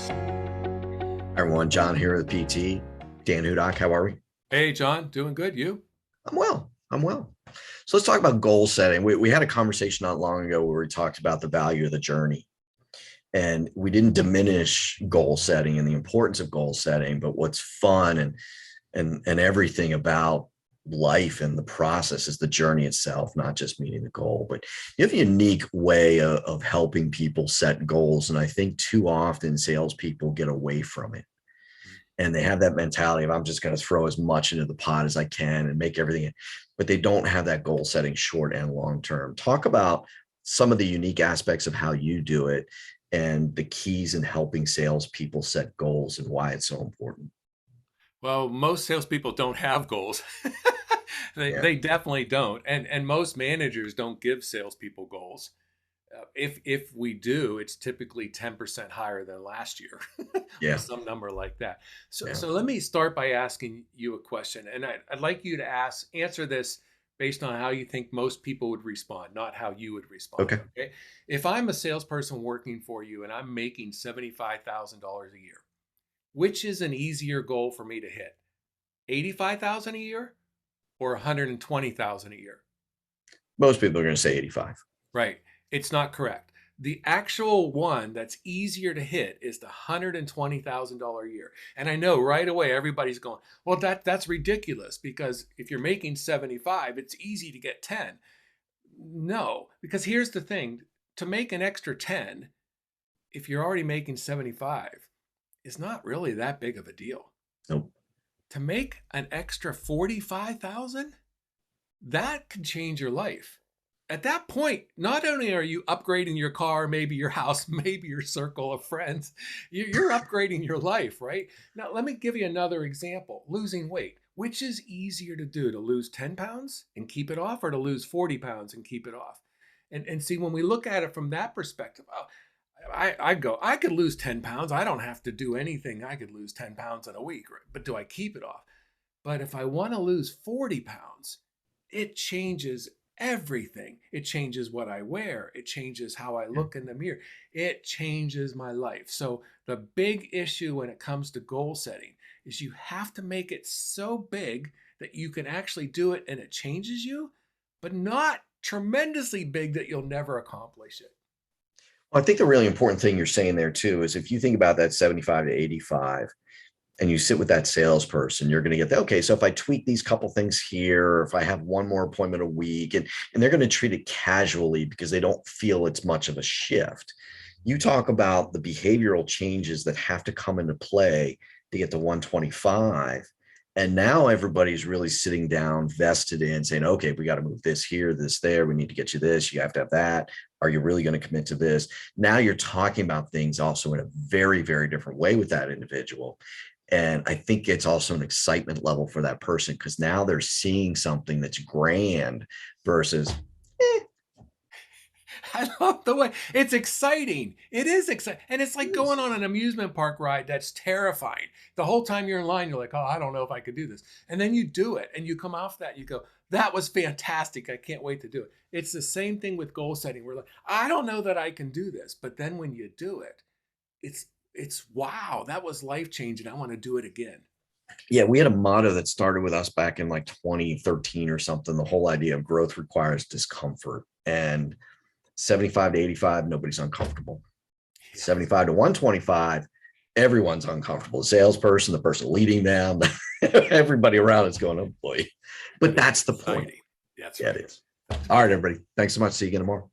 Hi everyone, John here with PT. Dan Hudock, how are we? Hey, John, doing good. You? I'm well. I'm well. So let's talk about goal setting. We had a conversation not long ago where we talked about the value of the journey. And we didn't diminish goal setting and the importance of goal setting, but what's fun and everything about life and the process is the journey itself, not just meeting the goal. But you have a unique way of helping people set goals. And I think too often salespeople get away from it and they have that mentality of I'm just going to throw as much into the pot as I can and make everything, but they don't have that goal setting short and long term. Talk about some of the unique aspects of how you do it and the keys in helping salespeople set goals and why it's so important. Well, most salespeople don't have goals. They Yeah. they definitely don't, and most managers don't give salespeople goals. If we do, it's typically 10% higher than last year, or Yeah. some number like that. So Yeah. so let me start by asking you a question, and I'd like you to answer this based on how you think most people would respond, not how you would respond. Okay. Okay, if I'm a salesperson working for you and I'm making $75,000 a year, which is an easier goal for me to hit? 85,000 a year or 120,000 a year? Most people are going to say 85. Right. It's not correct. The actual one that's easier to hit is the $120,000 a year. And I know right away everybody's going, "Well, that's ridiculous because if you're making 75, it's easy to get 10." No, because here's the thing, to make an extra 10 if you're already making 75 is not really that big of a deal. Nope. To make an extra 45,000, that could change your life. At that point, not only are you upgrading your car, maybe your house, maybe your circle of friends, you're upgrading your life, right? Now, let me give you another example. Losing weight. Which is easier to do, to lose 10 pounds and keep it off, or to lose 40 pounds and keep it off? And see, when we look at it from that perspective, oh, I could lose 10 pounds. I don't have to do anything. I could lose 10 pounds in a week, right? But do I keep it off? But if I want to lose 40 pounds, it changes everything. It changes what I wear. It changes how I Yeah. look in the mirror. It changes my life. So, the big issue when it comes to goal setting is you have to make it so big that you can actually do it and it changes you, but not tremendously big that you'll never accomplish it. Well, I think the really important thing you're saying there too is if you think about that 75 to 85 and you sit with that salesperson, you're going to get that. Okay, so if I tweak these couple things here, or if I have one more appointment a week, and they're going to treat it casually because they don't feel it's much of a shift. You talk about the behavioral changes that have to come into play to get to 125. And now everybody's really sitting down, vested in saying, okay, we got to move this here, this there. We need to get you this. You have to have that. Are you really going to commit to this? Now you're talking about things also in a very, very different way with that individual. And I think it's also an excitement level for that person because now they're seeing something that's grand versus, eh, I love the way it's exciting. It is exciting. And it's it like going is. on an amusement park ride that's terrifying. The whole time you're in line, you're like, oh, I don't know if I could do this. And then you do it and you come off that, you go, that was fantastic. I can't wait to do it. It's the same thing with goal setting. We're like, I don't know that I can do this. But then when you do it, it's it's wow, that was life changing. I want to do it again. Yeah, we had a motto that started with us back in like 2013 or something. The whole idea of growth requires discomfort. And 75 to 85, nobody's uncomfortable. Yeah, 75 to 125, everyone's uncomfortable. The salesperson, the person leading them, everybody around is going, oh boy. but But it's that's the point. exciting. That's Yeah, it right. is. That's All right. right, everybody. Thanks so much. See you again tomorrow.